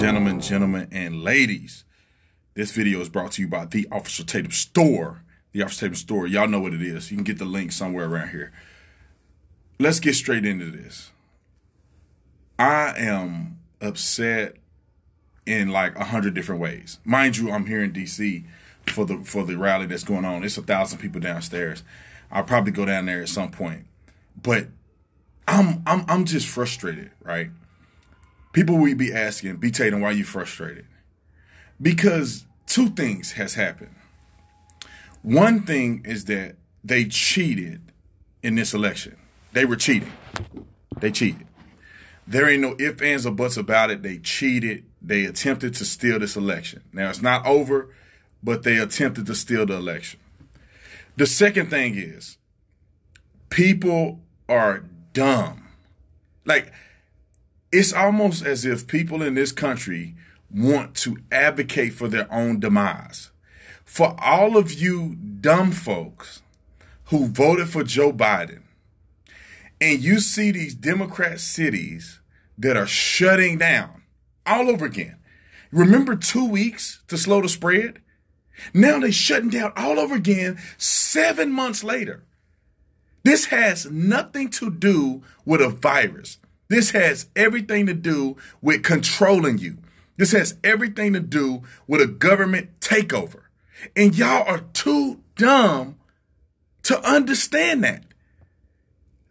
gentlemen, and ladies. This video is brought to you by The Officer Tatum Store. The Officer Tatum Store, y'all know what it is. You can get the link somewhere around here. Let's get straight into this. I am upset in like 100 different ways. Mind you, I'm here in DC for the rally that's going on. It's 1,000 people downstairs. I'll probably go down there at some point. But I'm just frustrated, right? People will be asking, B. Tatum, why are you frustrated? Because two things has happened. One thing is that they cheated in this election. They were cheating. They cheated. There ain't no ifs, ands, or buts about it. They cheated. They attempted to steal this election. Now, it's not over, but they attempted to steal the election. The second thing is people are dumb. Like, it's almost as if people in this country want to advocate for their own demise. For all of you dumb folks who voted for Joe Biden, and you see these Democrat cities that are shutting down all over again. Remember 2 weeks to slow the spread? Now they're shutting down all over again 7 months later. This has nothing to do with a virus. This has everything to do with controlling you. This has everything to do with a government takeover. And y'all are too dumb to understand that.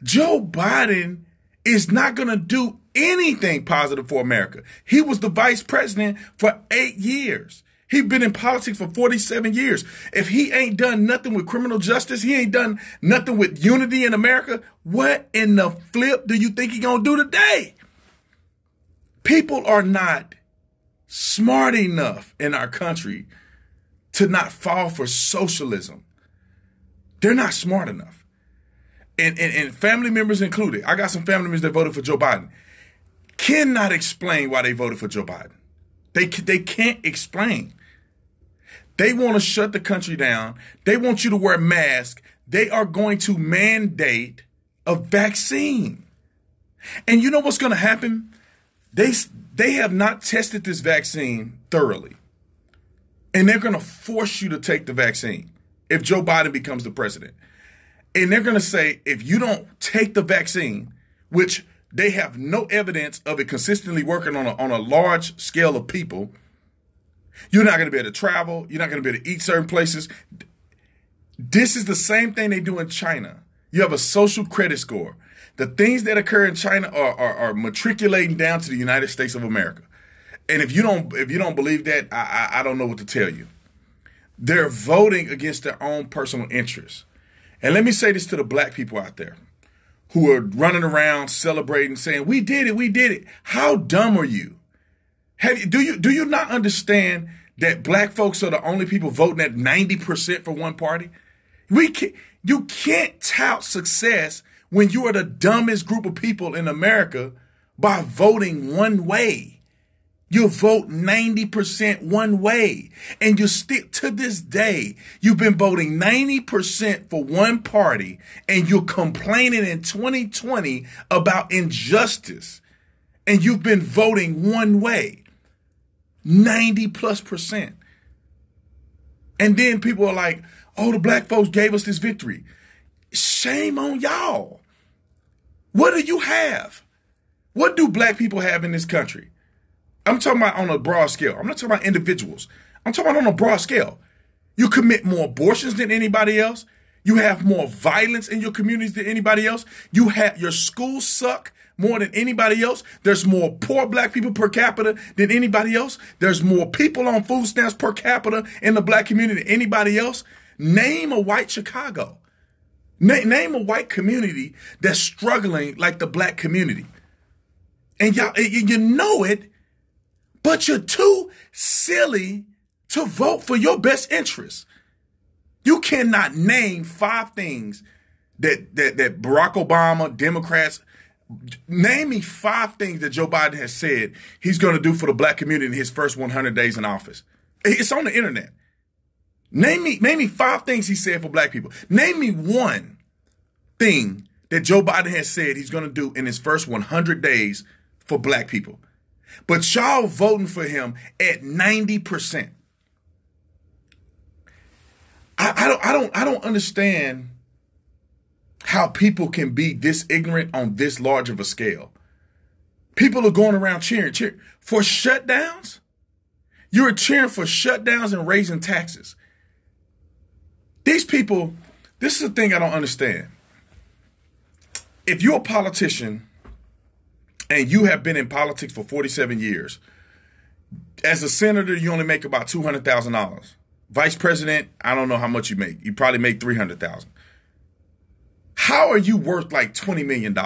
Joe Biden is not going to do anything positive for America. He was the vice president for 8 years. He's been in politics for 47 years. If he ain't done nothing with criminal justice, he ain't done nothing with unity in America, what in the flip do you think he's going to do today? People are not smart enough in our country to not fall for socialism. They're not smart enough. And family members included. I got some family members that voted for Joe Biden. Cannot explain why they voted for Joe Biden. They can't explain. They want to shut the country down. They want you to wear masks. They are going to mandate a vaccine. And you know what's going to happen? They have not tested this vaccine thoroughly. And they're going to force you to take the vaccine if Joe Biden becomes the president. And they're going to say, if you don't take the vaccine, which they have no evidence of it consistently working on a large scale of people, you're not going to be able to travel. You're not going to be able to eat certain places. This is the same thing they do in China. You have a social credit score. The things that occur in China are matriculating down to the United States of America. And if you don't believe that, I don't know what to tell you. They're voting against their own personal interests. And let me say this to the black people out there who are running around celebrating, saying, we did it, we did it. How dumb are you? Do you not understand that black folks are the only people voting at 90% for one party? You can't tout success when you are the dumbest group of people in America by voting one way. You vote 90% one way, and you stick to this day. You've been voting 90% for one party, and you're complaining in 2020 about injustice, and you've been voting one way, 90+%. And then people are like, oh, the black folks gave us this victory. Shame on y'all. What do you have? What do black people have in this country? I'm talking about on a broad scale. I'm not talking about individuals. I'm talking about on a broad scale. You commit more abortions than anybody else. You have more violence in your communities than anybody else. Your schools suck more than anybody else. There's more poor black people per capita than anybody else. There's more people on food stamps per capita in the black community than anybody else. Name a white Chicago. Name a white community that's struggling like the black community. And y'all, you know it, but you're too silly to vote for your best interests. You cannot name 5 things that Barack Obama, Democrats, name me 5 things that Joe Biden has said he's going to do for the black community in his first 100 days in office. It's on the internet. Name me 5 things he said for black people. Name me one thing that Joe Biden has said he's going to do in his first 100 days for black people. But y'all voting for him at 90%. I don't understand how people can be this ignorant on this large of a scale. People are going around cheering for shutdowns. You're cheering for shutdowns and raising taxes. These people, this is the thing I don't understand. If you're a politician and you have been in politics for 47 years, as a senator, you only make about $200,000. Vice president, I don't know how much you make. You probably make $300,000. How are you worth like $20 million?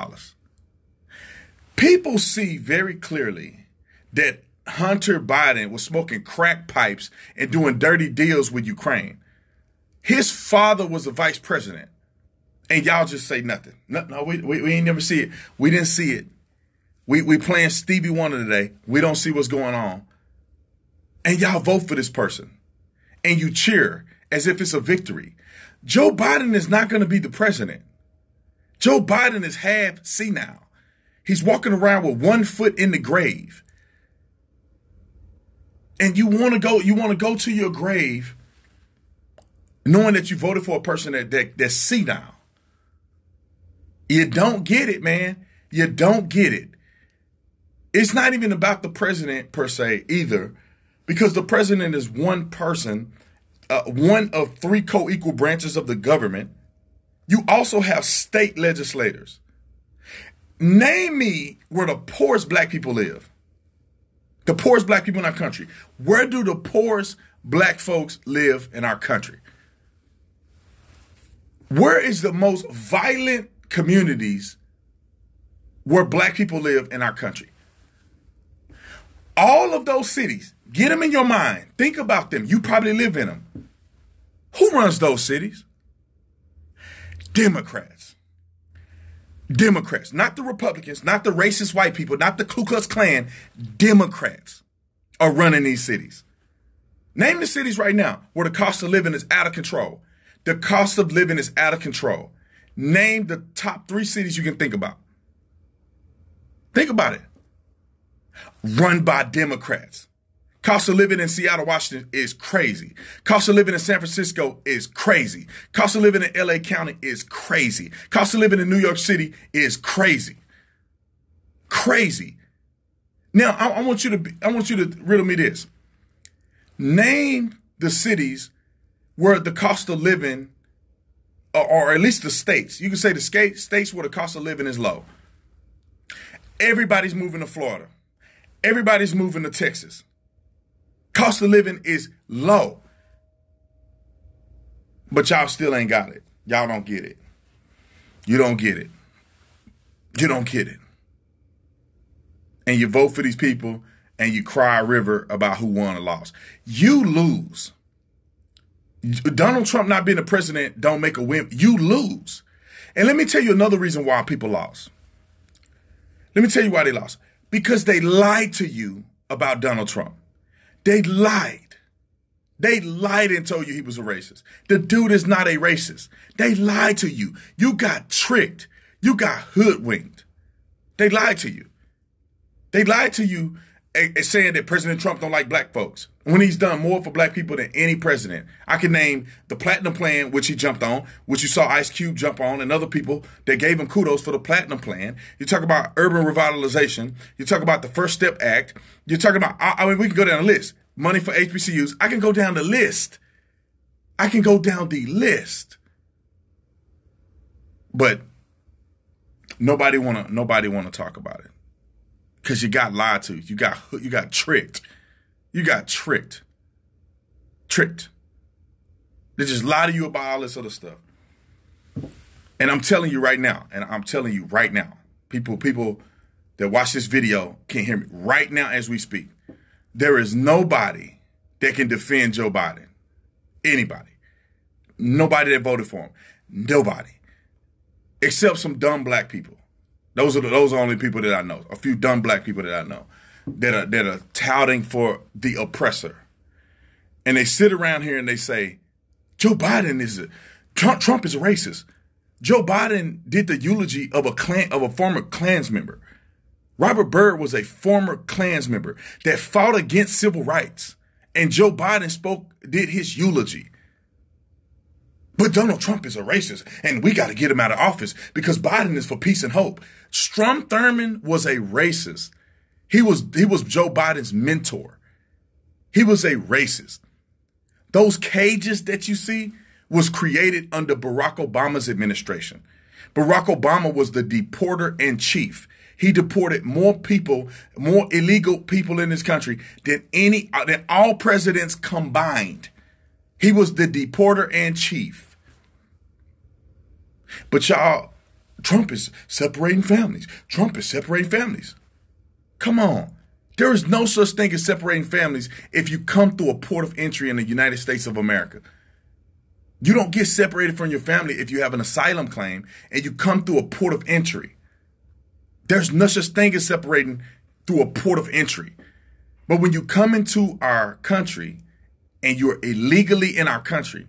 People see very clearly that Hunter Biden was smoking crack pipes and doing dirty deals with Ukraine. His father was the vice president. And y'all just say nothing. No, we ain't never see it. We didn't see it. We playing Stevie Wonder today. We don't see what's going on. And y'all vote for this person. And you cheer as if it's a victory. Joe Biden is not going to be the president. Joe Biden is half senile. He's walking around with 1 foot in the grave. And you want to go to your grave knowing that you voted for a person that's senile. You don't get it, man. You don't get it. It's not even about the president per se either, because the president is one person, one of 3 co-equal branches of the government. You also have state legislators. Name me where the poorest black people live. The poorest black people in our country. Where do the poorest black folks live in our country? Where is the most violent communities where black people live in our country? All of those cities, get them in your mind. Think about them. You probably live in them. Who runs those cities? Democrats. Democrats, not the Republicans, not the racist white people, not the Ku Klux Klan. Democrats are running these cities. Name the cities right now where the cost of living is out of control. The cost of living is out of control. Name the top 3 cities you can think about. Think about it. Run by Democrats. Cost of living in Seattle, Washington is crazy. Cost of living in San Francisco is crazy. Cost of living in LA County is crazy. Cost of living in New York City is crazy. Crazy. Now, I want you to riddle me this. Name the cities where the cost of living, or at least the states, you can say the states where the cost of living is low. Everybody's moving to Florida. Everybody's moving to Texas. Cost of living is low. But y'all still ain't got it. Y'all don't get it. You don't get it. You don't get it. And you vote for these people and you cry a river about who won or lost. You lose. Donald Trump not being the president don't make a win. You lose. And let me tell you another reason why people lost. Let me tell you why they lost. Because they lied to you about Donald Trump. They lied. They lied and told you he was a racist. The dude is not a racist. They lied to you. You got tricked. You got hoodwinked. They lied to you. They lied to you saying that President Trump don't like black folks when he's done more for black people than any president. I can name the Platinum Plan, which he jumped on, which you saw Ice Cube jump on, and other people that gave him kudos for the Platinum Plan. You talk about urban revitalization. You talk about the First Step Act. You're talking about, I mean, we can go down the list. Money for HBCUs. I can go down the list. I can go down the list. But nobody wanna talk about it. Because you got lied to. You got tricked. You got tricked. Tricked. They just lie to you about all this other stuff. And I'm telling you right now, people that watch this video can hear me right now as we speak. There is nobody that can defend Joe Biden. Anybody. Nobody that voted for him. Nobody. Except some dumb black people. Those are the only people that I know. A few dumb black people that I know that are touting for the oppressor. And they sit around here and they say, Joe Biden Trump is a racist. Joe Biden did the eulogy of a former Klans member. Robert Byrd was a former Klans member that fought against civil rights. And Joe Biden did his eulogy. But Donald Trump is a racist, and we got to get him out of office because Biden is for peace and hope. Strom Thurmond was a racist. He was Joe Biden's mentor. He was a racist. Those cages that you see was created under Barack Obama's administration. Barack Obama was the deporter in chief. He deported more people, more illegal people in this country than all presidents combined. He was the deporter in chief. But y'all, Trump is separating families. Trump is separating families. Come on. There is no such thing as separating families if you come through a port of entry in the United States of America. You don't get separated from your family if you have an asylum claim and you come through a port of entry. There's no such thing as separating through a port of entry. But when you come into our country and you're illegally in our country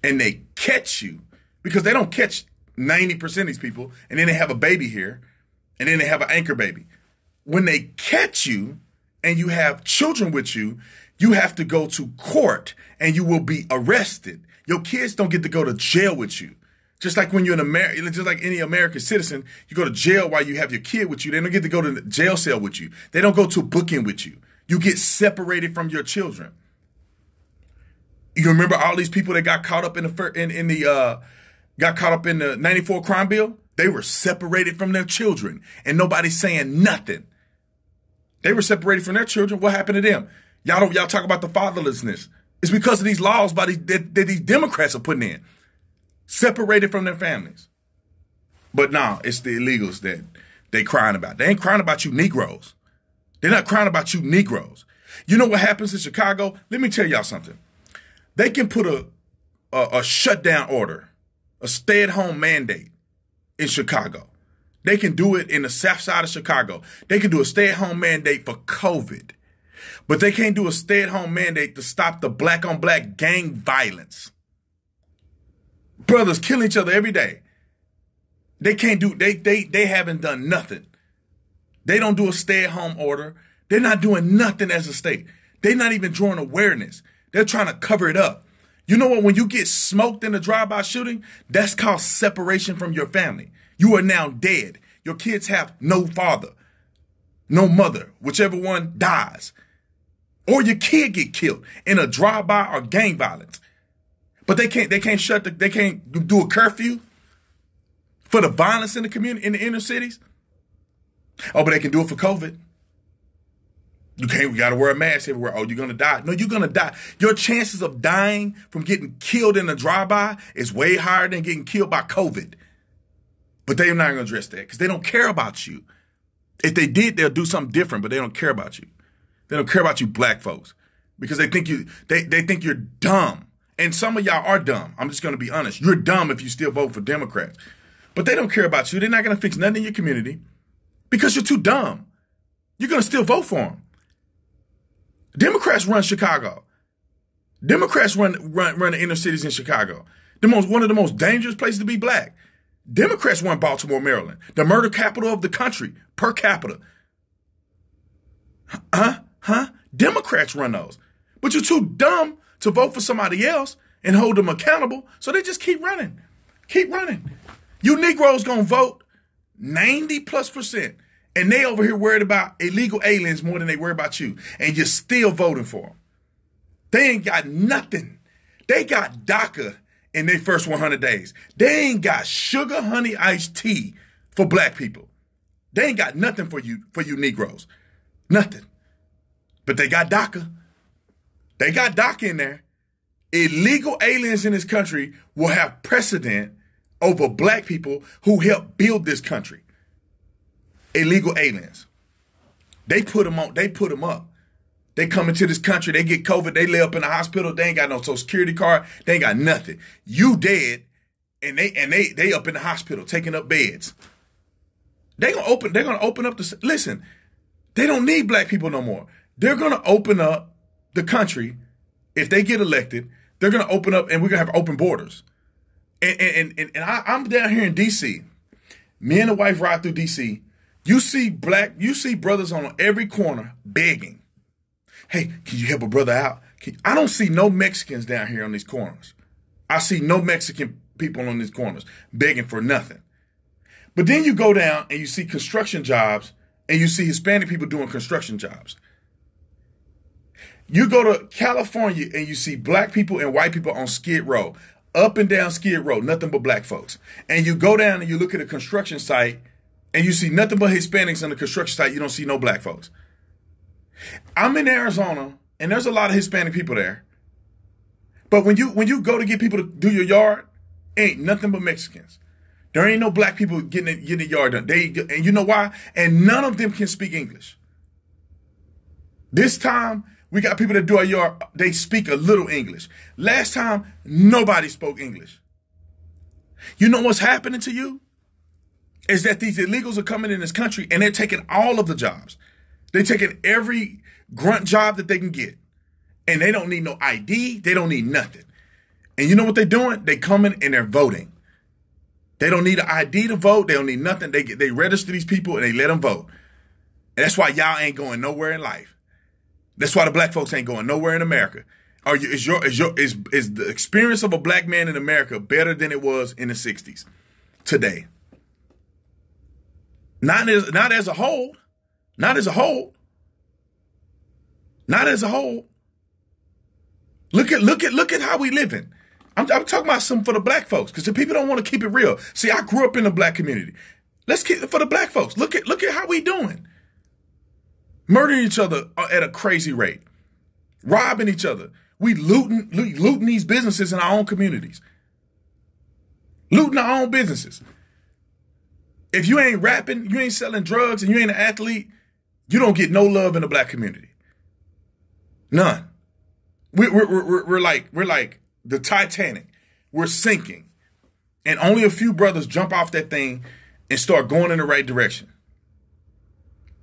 and they catch you, because they don't catch 90% of these people and then they have a baby here and then they have an anchor baby. When they catch you and you have children with you, you have to go to court and you will be arrested. Your kids don't get to go to jail with you. Just like when you're just like any American citizen, you go to jail while you have your kid with you. They don't get to go to the jail cell with you. They don't go to booking with you. You get separated from your children. You remember all these people that got caught up in the 94 crime bill? They were separated from their children and nobody's saying nothing. They were separated from their children. What happened to them? Y'all talk about the fatherlessness. It's because of these laws that these Democrats are putting in. Separated from their families. But no, it's the illegals that they crying about. They ain't crying about you Negroes. They're not crying about you Negroes. You know what happens in Chicago? Let me tell y'all something. They can put a shutdown order, a stay-at-home mandate in Chicago. They can do it in the south side of Chicago. They can do a stay-at-home mandate for COVID. But they can't do a stay-at-home mandate to stop the black-on-black gang violence. Brothers kill each other every day. They can't do, they haven't done nothing. They don't do a stay-at-home order. They're not doing nothing as a state. They're not even drawing awareness. They're trying to cover it up. You know what? When you get smoked in a drive-by shooting, that's called separation from your family. You are now dead. Your kids have no father, no mother, whichever one dies. Or your kid get killed in a drive-by or gang violence. But they can't do a curfew for the violence in the community, in the inner cities. Oh, but they can do it for COVID. We got to wear a mask everywhere. Oh, you're going to die. No, you're going to die. Your chances of dying from getting killed in a drive-by is way higher than getting killed by COVID. But they're not going to address that because they don't care about you. If they did, they'll do something different, but they don't care about you. They don't care about you black folks because they think you're dumb. And some of y'all are dumb. I'm just going to be honest. You're dumb if you still vote for Democrats. But they don't care about you. They're not going to fix nothing in your community because you're too dumb. You're going to still vote for them. Democrats run Chicago. Democrats run the inner cities in Chicago. One of the most dangerous places to be black. Democrats run Baltimore, Maryland, the murder capital of the country per capita. Democrats run those. But you're too dumb to vote for somebody else and hold them accountable. So they just keep running. Keep running. You Negroes gonna vote 90+%. And they over here worried about illegal aliens more than they worry about you. And you're still voting for them. They ain't got nothing. They got DACA in their first 100 days. They ain't got sugar, honey, iced tea for black people. They ain't got nothing for you Negroes. Nothing. But they got DACA. They got DACA in there. Illegal aliens in this country will have precedent over black people who helped build this country. Illegal aliens. They put them up. They come into this country, they get COVID, they lay up in the hospital, they ain't got no social security card, they ain't got nothing. You dead, and they up in the hospital taking up beds. They're gonna open up listen, they don't need black people no more. They're gonna open up the country. If they get elected, they're gonna open up and we're gonna have open borders. And I'm down here in DC. Me and the wife ride through DC You see brothers on every corner begging. Hey, can you help a brother out? I don't see no Mexicans down here on these corners. I see no Mexican people on these corners begging for nothing. But then you go down and you see construction jobs and you see Hispanic people doing construction jobs. You go to California and you see black people and white people on Skid Row, up and down Skid Row, nothing but black folks. And you go down and you look at a construction site and you see nothing but Hispanics on the construction site. You don't see no black folks. I'm in Arizona and there's a lot of Hispanic people there. But when you go to get people to do your yard, ain't nothing but Mexicans. There ain't no black people getting the yard done. And you know why? And none of them can speak English. This time, we got people that do our yard, they speak a little English. Last time, nobody spoke English. You know what's happening to you? Is that these illegals are coming in this country and they're taking all of the jobs. They're taking every grunt job that they can get. And they don't need no ID. They don't need nothing. And you know what they're doing? They coming and they're voting. They don't need an ID to vote. They don't need nothing. They register these people and they let them vote. And that's why y'all ain't going nowhere in life. That's why the black folks ain't going nowhere in America. Is the experience of a black man in America better than it was in the 60s today? Not as a whole. Not as a whole. Not as a whole. Look at how we living. I'm talking about something for the black folks because the people don't want to keep it real. See, I grew up in the black community. Let's keep it for the black folks. Look at how we doing. Murdering each other at a crazy rate. Robbing each other. We looting these businesses in our own communities. Looting our own businesses. If you ain't rapping, you ain't selling drugs, and you ain't an athlete, you don't get no love in the black community. None. We're like the Titanic. We're sinking. And only a few brothers jump off that thing and start going in the right direction.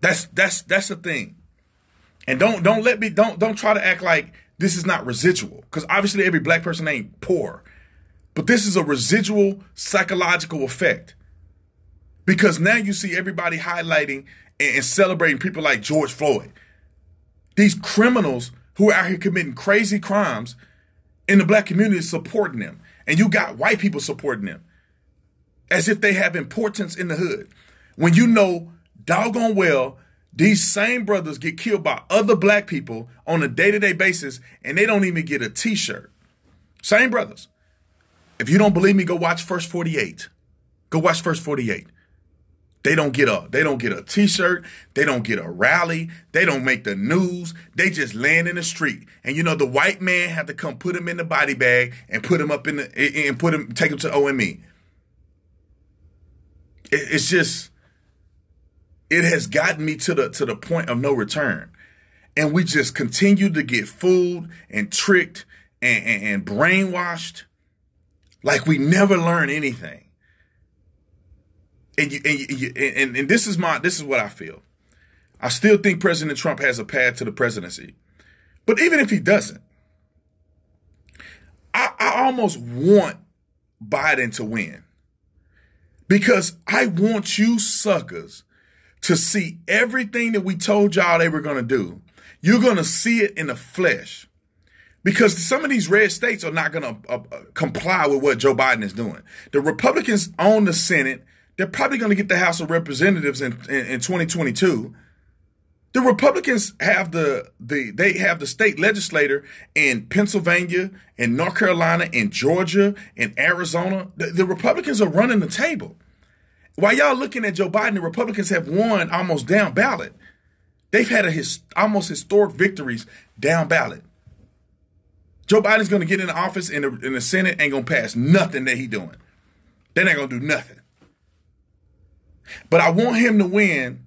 That's the thing. And don't try to act like this is not residual. Because obviously every black person ain't poor. But this is a residual psychological effect. Because now you see everybody highlighting and celebrating people like George Floyd. These criminals who are out here committing crazy crimes in the black community supporting them. And you got white people supporting them as if they have importance in the hood. When you know doggone well, these same brothers get killed by other black people on a day-to-day basis and they don't even get a t-shirt. Same brothers. If you don't believe me, go watch First 48. Go watch First 48. They don't get a t-shirt. They don't get a rally. They don't make the news. They just land in the street. And you know, the white man had to come put him in the body bag and put him up in take him to OME. It's just, it has gotten me to the point of no return. And we just continue to get fooled and tricked and brainwashed like we never learn anything. And this is what I feel. I still think President Trump has a path to the presidency. But even if he doesn't, I almost want Biden to win. Because I want you suckers to see everything that we told y'all they were going to do. You're going to see it in the flesh. Because some of these red states are not going to comply with what Joe Biden is doing. The Republicans own the Senate. They're probably going to get the House of Representatives in 2022. The Republicans have they have the state legislator in Pennsylvania, in North Carolina, in Georgia, in Arizona. The Republicans are running the table. While y'all looking at Joe Biden, the Republicans have won almost down ballot. They've had almost historic victories down ballot. Joe Biden's going to get in the office in the Senate, ain't going to pass nothing that he doing. They're not going to do nothing. But I want him to win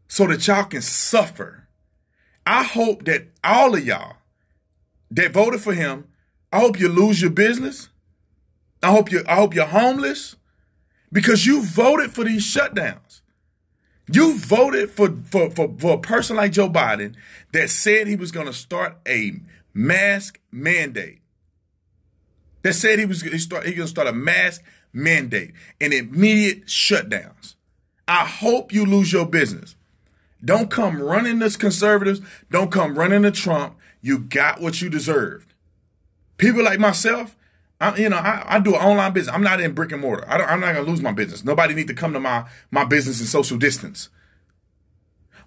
so that y'all can suffer. I hope that all of y'all that voted for him, I hope you lose your business. I hope you're homeless because you voted for these shutdowns. You voted for a person like Joe Biden that said he was going to start a mask mandate. That said he was going to start a mask mandate and immediate shutdowns. I hope you lose your business. Don't come running to conservatives. Don't come running to Trump. You got what you deserved. People like myself, I do an online business. I'm not in brick and mortar. I'm not going to lose my business. Nobody need to come to my business in social distance.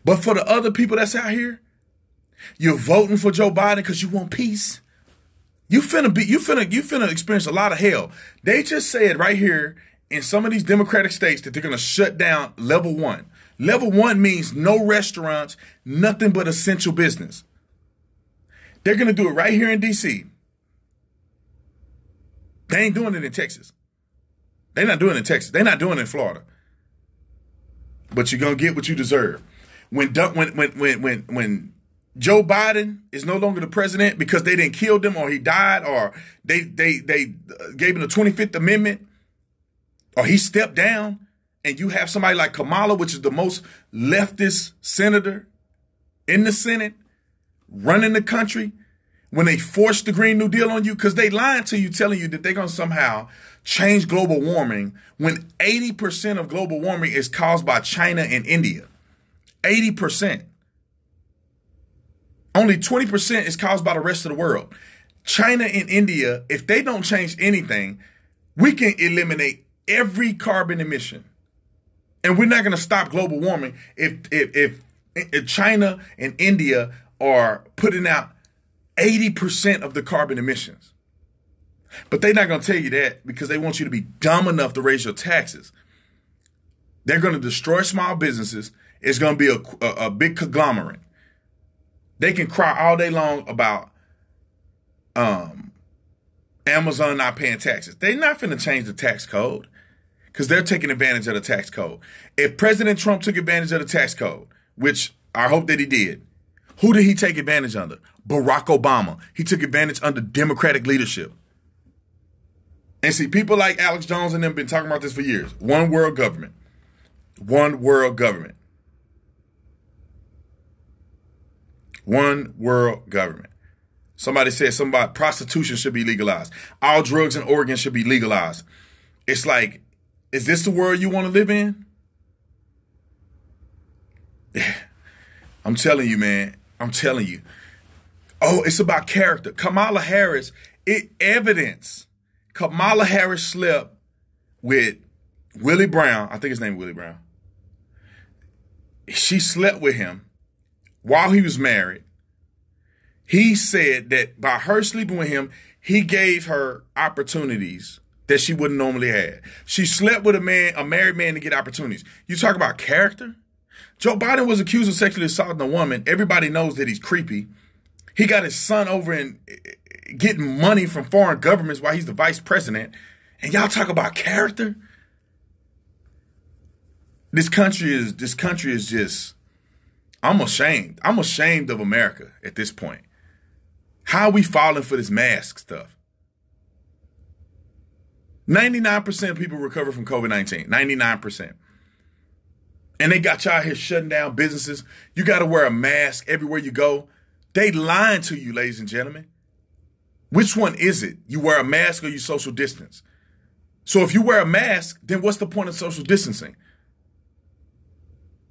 But for the other people that's out here, you're voting for Joe Biden because you want peace. You finna experience a lot of hell. They just said right here in some of these Democratic states that they're going to shut down level 1. Level 1 means no restaurants, nothing but essential business. They're going to do it right here in D.C. They ain't doing it in Texas. They're not doing it in Texas. They're not doing it in Florida. But you're going to get what you deserve. When Joe Biden is no longer the president because they didn't kill him or he died or they gave him the 25th Amendment or he stepped down, and you have somebody like Kamala, which is the most leftist senator in the Senate, running the country, when they forced the Green New Deal on you, because they lying to you, telling you that they're going to somehow change global warming when 80% of global warming is caused by China and India. 80%. Only 20% is caused by the rest of the world. China and India, if they don't change anything, we can eliminate every carbon emission. And we're not going to stop global warming if China and India are putting out 80% of the carbon emissions. But they're not going to tell you that because they want you to be dumb enough to raise your taxes. They're going to destroy small businesses. It's going to be a big conglomerate. They can cry all day long about Amazon not paying taxes. They're not finna change the tax code because they're taking advantage of the tax code. If President Trump took advantage of the tax code, which I hope that he did, who did he take advantage under? Barack Obama. He took advantage under Democratic leadership. And see, people like Alex Jones and them been talking about this for years. One world government. One world government. One world government. Somebody said something about prostitution should be legalized. All drugs and organs should be legalized. It's like, is this the world you want to live in? I'm telling you, man. I'm telling you. Oh, it's about character. Kamala Harris, evidence. Kamala Harris slept with Willie Brown. I think his name is Willie Brown. She slept with him while he was married. He said that by her sleeping with him, he gave her opportunities that she wouldn't normally have. She slept with a married man to get opportunities. You talk about character? Joe Biden was accused of sexually assaulting a woman. Everybody knows that he's creepy. He got his son over and getting money from foreign governments while he's the vice president. And y'all talk about character? This country is just, I'm ashamed. I'm ashamed of America at this point. How are we falling for this mask stuff? 99% of people recover from COVID-19. 99%. And they got y'all here shutting down businesses. You got to wear a mask everywhere you go. They lying to you, ladies and gentlemen. Which one is it? You wear a mask or you social distance? So if you wear a mask, then what's the point of social distancing?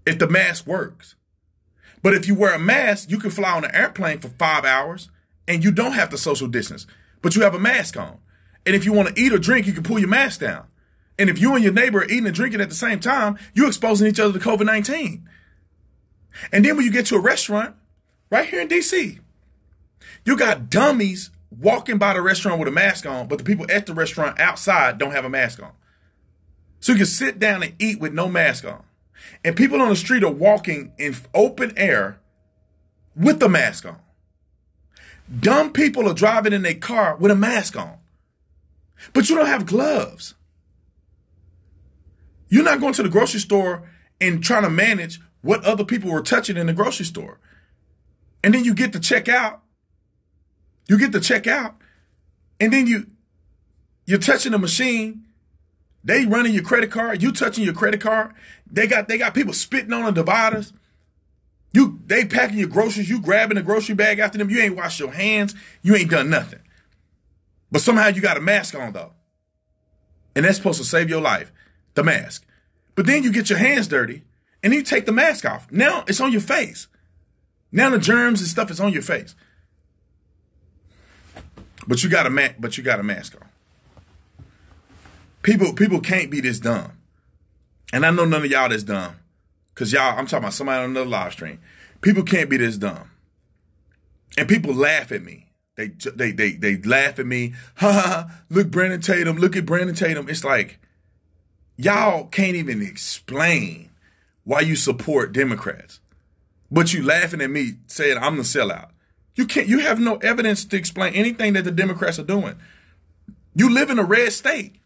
If the mask works. But if you wear a mask, you can fly on an airplane for 5 hours and you don't have to social distance, but you have a mask on. And if you want to eat or drink, you can pull your mask down. And if you and your neighbor are eating and drinking at the same time, you're exposing each other to COVID-19. And then when you get to a restaurant, right here in D.C., you got dummies walking by the restaurant with a mask on, but the people at the restaurant outside don't have a mask on. So you can sit down and eat with no mask on. And people on the street are walking in open air with the mask on. Dumb people are driving in their car with a mask on. But you don't have gloves. You're not going to the grocery store and trying to manage what other people were touching in the grocery store. And then you get to check out. You get to check out. And then you're touching the machine. They running your credit card. You touching your credit card. They got people spitting on the dividers. They packing your groceries. You grabbing the grocery bag after them. You ain't washed your hands. You ain't done nothing. But somehow you got a mask on though. And that's supposed to save your life. The mask. But then you get your hands dirty and then you take the mask off. Now it's on your face. Now the germs and stuff is on your face. But you got a mask on. People can't be this dumb. And I know none of y'all that's dumb. Cause y'all, I'm talking about somebody on another live stream. People can't be this dumb. And people laugh at me. They laugh at me. Ha ha ha. Look, Brandon Tatum. Look at Brandon Tatum. It's like, y'all can't even explain why you support Democrats. But you laughing at me saying I'm the sellout. You have no evidence to explain anything that the Democrats are doing. You live in a red state.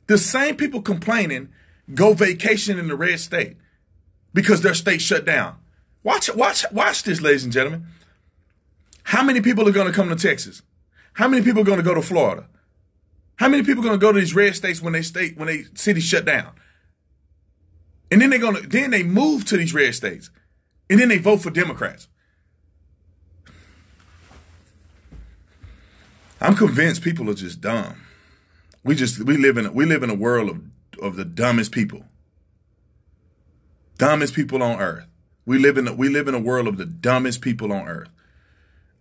The same people complaining go vacation in the red state because their state shut down. Watch this, ladies and gentlemen. How many people are going to come to Texas? How many people are going to go to Florida? How many people are going to go to these red states when they cities shut down? And then they move to these red states. And then they vote for Democrats. I'm convinced people are just dumb. We live in a world of the dumbest people. Dumbest people on earth. We live in a world of the dumbest people on earth.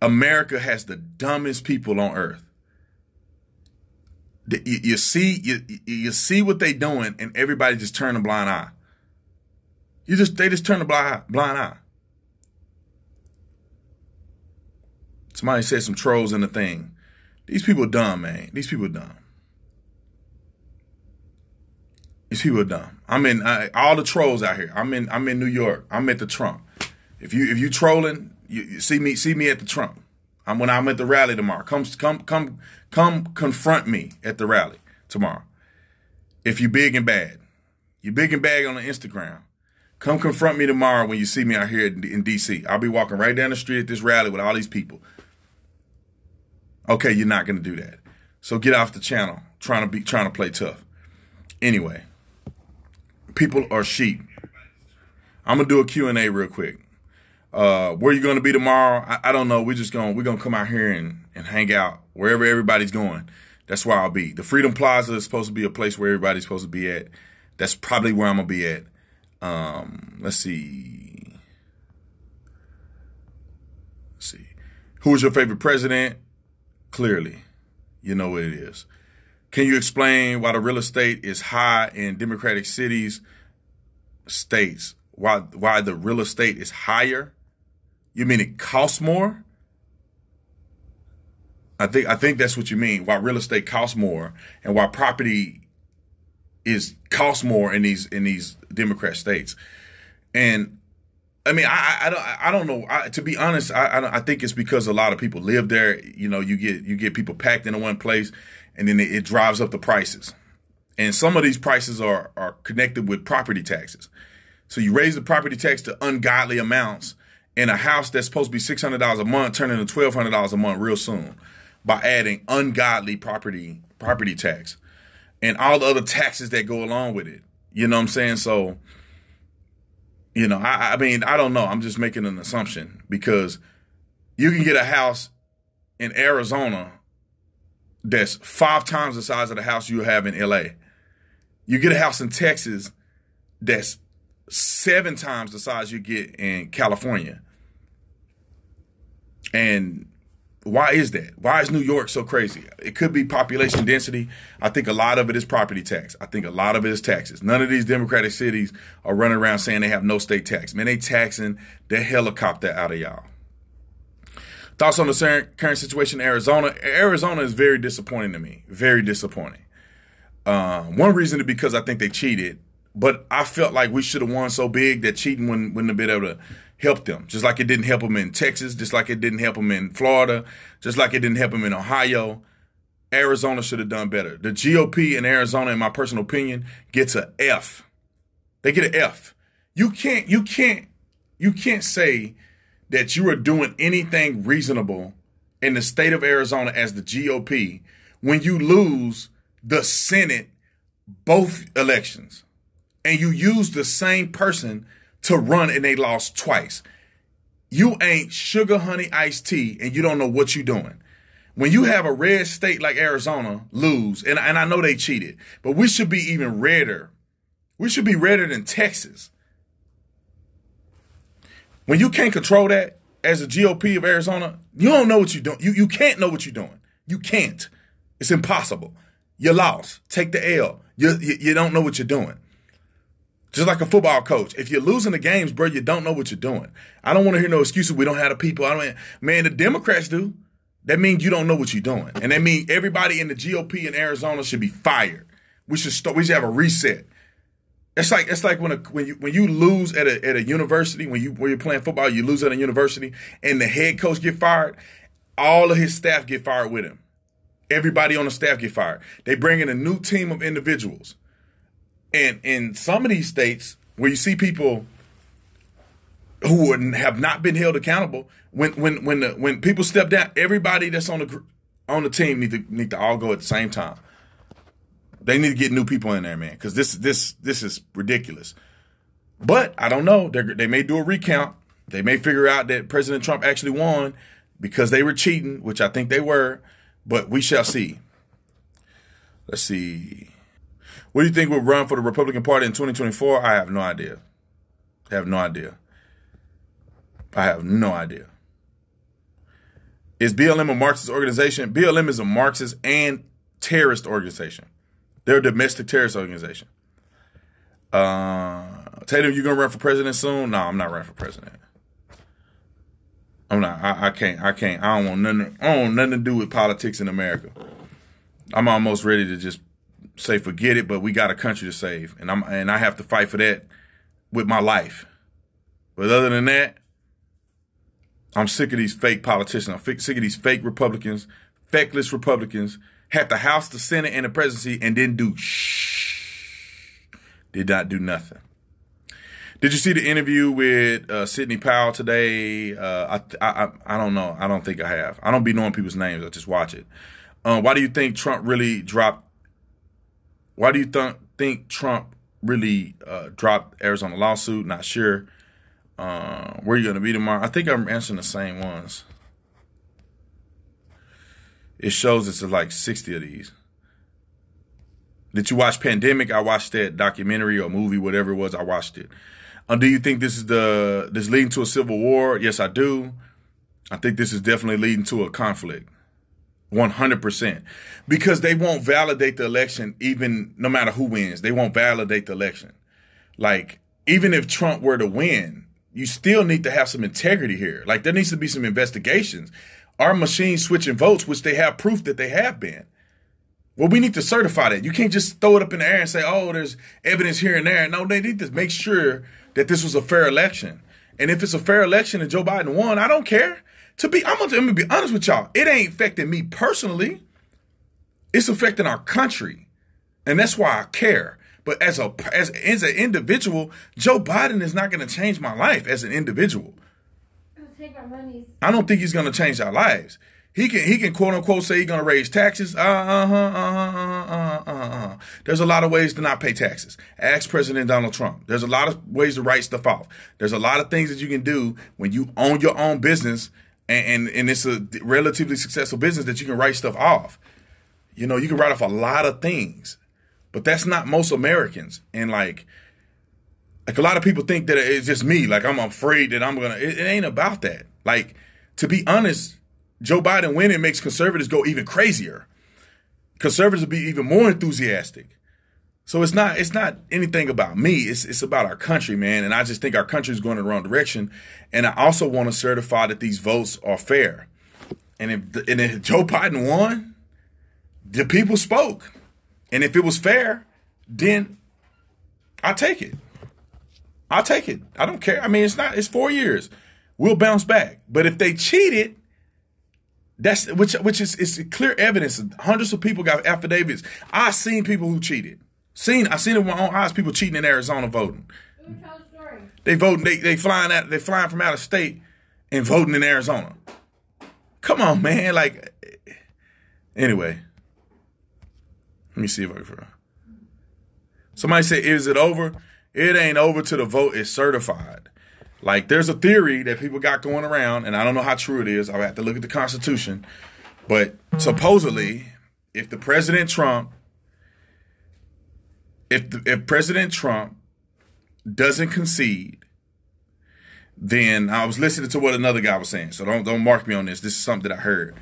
America has the dumbest people on earth. You see what they doing, and everybody just turn a blind eye. They just turn a blind eye. Somebody said some trolls in the thing. These people are dumb, man. These people are dumb. These people are dumb. All the trolls out here. I'm in New York. I'm at the Trump. If you trolling, you see me at the Trump. When I'm at the rally tomorrow. Come confront me at the rally tomorrow. If you big and bad, you big and bad on the Instagram. Come confront me tomorrow when you see me out here in DC. I'll be walking right down the street at this rally with all these people. Okay, you're not gonna do that. So get off the channel trying to play tough. Anyway, people are sheep. I'm gonna do a Q&A real quick. Where you gonna be tomorrow? I don't know. We're gonna come out here and hang out wherever everybody's going. That's where I'll be. The Freedom Plaza is supposed to be a place where everybody's supposed to be at. That's probably where I'm gonna be at. Let's see. Who is your favorite president? Clearly, you know what it is. Can you explain why the real estate is high in Democratic states? Why the real estate is higher? You mean it costs more? I think that's what you mean. Why real estate costs more and why property costs more in these Democrat states. And I mean, I don't know. To be honest, I think it's because a lot of people live there. You know, you get people packed into one place, and then it drives up the prices. And some of these prices are connected with property taxes. So you raise the property tax to ungodly amounts, and a house that's supposed to be $600 a month turning into $1,200 a month real soon by adding ungodly property tax and all the other taxes that go along with it. You know what I'm saying? So, you know, I mean, I don't know. I'm just making an assumption because you can get a house in Arizona that's 5 times the size of the house you have in LA. You get a house in Texas that's 7 times the size you get in California. And why is that? Why is New York so crazy? It could be population density. I think a lot of it is property tax. I think a lot of it is taxes. None of these Democratic cities are running around saying they have no state tax. Man, they taxing the helicopter out of y'all. Thoughts on the current situation in Arizona? Arizona is very disappointing to me. Very disappointing. One reason is because I think they cheated, but I felt like we should have won so big that cheating wouldn't have been able to help them. Just like it didn't help them in Texas, just like it didn't help them in Florida, just like it didn't help them in Ohio. Arizona should have done better. The GOP in Arizona, in my personal opinion, gets an F. They get an F. You can't say that you are doing anything reasonable in the state of Arizona as the GOP when you lose the Senate both elections and you use the same person to run and they lost twice. You ain't sugar, honey, iced tea, and you don't know what you're doing. When you have a red state like Arizona lose, and I know they cheated, but we should be even redder We should be redder than Texas. When you can't control that as a GOP of Arizona, you don't know what you're doing. You can't know what you're doing. You can't. It's impossible. You lost. Take the L. You don't know what you're doing. Just like a football coach. If you're losing the games, bro, you don't know what you're doing. I don't want to hear no excuses. We don't have the people. Man, the Democrats do. That means you don't know what you're doing. And that means everybody in the GOP in Arizona should be fired. We should have a reset. It's like when you lose at a university, when you're playing football, you lose at a university, and the head coach get fired, all of his staff get fired with him. Everybody on the staff get fired. They bring in a new team of individuals. And in some of these states where you see people who have not been held accountable, when people step down, everybody that's on the team need to all go at the same time. They need to get new people in there, man, because this is ridiculous. But I don't know. They may do a recount. They may figure out that President Trump actually won because they were cheating, which I think they were. But we shall see. Let's see. What do you think will run for the Republican Party in 2024? I have no idea. I have no idea. Is BLM a Marxist organization? BLM is a Marxist and terrorist organization. They're a domestic terrorist organization. Tatum, you gonna run for president soon? No, I'm not running for president. I'm not. I can't. I don't want nothing to do with politics in America. I'm almost ready to just say forget it, but we got a country to save, and I have to fight for that with my life. But other than that, I'm sick of these fake politicians. I'm sick of these fake Republicans, feckless Republicans, had the House, the Senate, and the presidency, and didn't do did not do nothing. Did you see the interview with Sidney Powell today? I don't know. I don't think I have. I don't be knowing people's names. I just watch it. Why do you think Trump really dropped? Why do you think Trump really dropped Arizona lawsuit? Not sure. Where are you going to be tomorrow? I think I'm answering the same ones. It shows it's like 60 of these. Did you watch Pandemic? I watched that documentary or movie, whatever it was. I watched it. Do you think this is leading to a civil war? Yes, I do. I think this is definitely leading to a conflict. 100%. Because they won't validate the election even no matter who wins. They won't validate the election. Like, even if Trump were to win, you still need to have some integrity here. Like, there needs to be some investigations. Are machines switching votes, which they have proof that they have been? Well, we need to certify that. You can't just throw it up in the air and say, oh, there's evidence here and there. No, they need to make sure that this was a fair election. And if it's a fair election and Joe Biden won, I don't care. I'm gonna be honest with y'all. It ain't affecting me personally. It's affecting our country. And that's why I care. But as an individual, Joe Biden is not going to change my life as an individual. I don't think he's going to change our lives. He can quote unquote say he's going to raise taxes. There's a lot of ways to not pay taxes. Ask President Donald Trump. There's a lot of ways to write stuff off. There's a lot of things that you can do when you own your own business and it's a relatively successful business that you can write stuff off. You know, you can write off a lot of things, but that's not most Americans. And like a lot of people think that it's just me. Like I'm afraid that it ain't about that. Like, to be honest, Joe Biden winning makes conservatives go even crazier. Conservatives will be even more enthusiastic. So it's not anything about me. It's about our country, man. And I just think our country is going in the wrong direction. And I also want to certify that these votes are fair. And if Joe Biden won, the people spoke. And if it was fair, then I take it. I'll take it. I don't care. I mean, it's 4 years. We'll bounce back. But if they cheated, which is clear evidence. Hundreds of people got affidavits. I've seen people who cheated. I seen it with my own eyes. People cheating in Arizona voting. Tell a story. They voting. They flying from out of state and voting in Arizona. Come on, man. Like, anyway. Let me see if I can. Somebody said, "Is it over?" It ain't over till the vote is certified. Like, there's a theory that people got going around, and I don't know how true it is. I'll have to look at the Constitution. But supposedly, if the President Trump if President Trump doesn't concede, then I was listening to what another guy was saying. So don't mark me on this. This is something that I heard.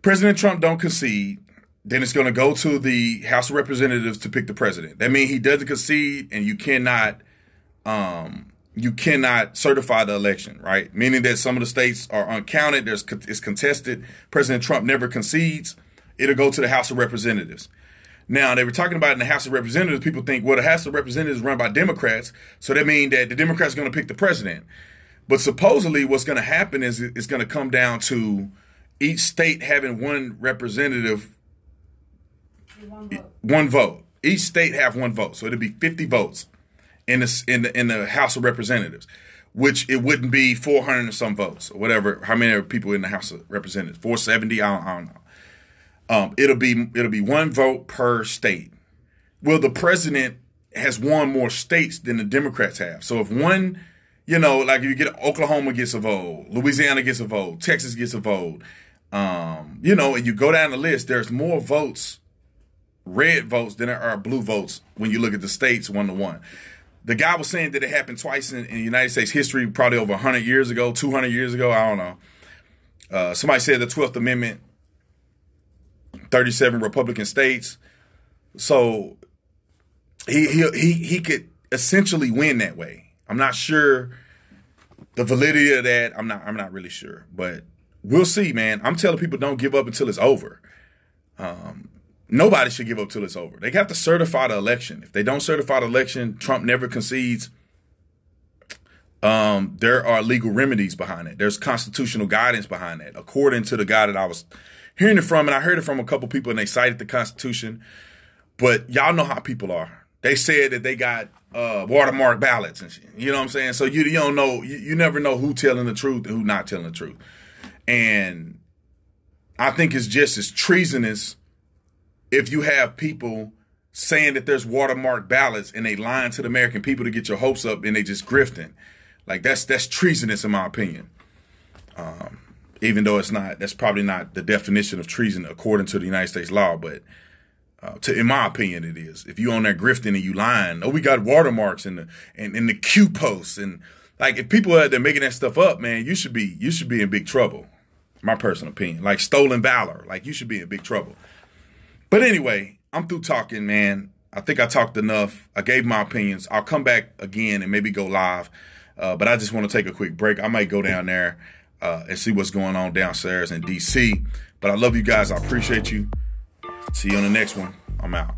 President Trump don't concede, then it's going to go to the House of Representatives to pick the president. That means he doesn't concede, and you cannot certify the election, right? Meaning that some of the states are uncounted. It's contested. President Trump never concedes. It'll go to the House of Representatives. Now, they were talking about in the House of Representatives, people think, well, the House of Representatives is run by Democrats, so that means that the Democrats are going to pick the president. But supposedly what's going to happen is it's going to come down to each state having one representative, one vote. Each state have one vote. So it'll be 50 votes in the House of Representatives, which it wouldn't be 400 and some votes or whatever. How many are people in the House of Representatives? 470? I don't know. It'll be one vote per state. Well, the president has won more states than the Democrats have. So if one, like you get Oklahoma gets a vote, Louisiana gets a vote, Texas gets a vote, and you go down the list, there's more votes, red votes, than there are blue votes when you look at the states 1-to-1. The guy was saying that it happened twice in United States history, probably over 100 years ago, 200 years ago. I don't know. Somebody said the 12th Amendment, 37 Republican states. So he could essentially win that way. I'm not sure the validity of that. I'm not really sure, but we'll see, man. I'm telling people don't give up until it's over. Nobody should give up till it's over. They have to certify the election. If they don't certify the election, Trump never concedes. There are legal remedies behind it. There's constitutional guidance behind that. According to the guy that I was hearing it from, and I heard it from a couple people, and they cited the Constitution. But y'all know how people are. They said that they got watermark ballots and shit. You know what I'm saying? So you don't know. You never know who telling the truth and who not telling the truth. And I think it's just as treasonous if you have people saying that there's watermark ballots and they lying to the American people to get your hopes up and they just grifting. Like that's treasonous in my opinion. Even though that's probably not the definition of treason according to the United States law, but in my opinion, it is. If you on there grifting and you lying, we got watermarks in the Q posts, and like if people are there making that stuff up, man, you should be in big trouble. My personal opinion, like stolen valor, like you should be in big trouble. But anyway, I'm through talking, man. I think I talked enough. I gave my opinions. I'll come back again and maybe go live, but I just want to take a quick break. I might go down there and see what's going on downstairs in D.C. But I love you guys. I appreciate you. See you on the next one. I'm out.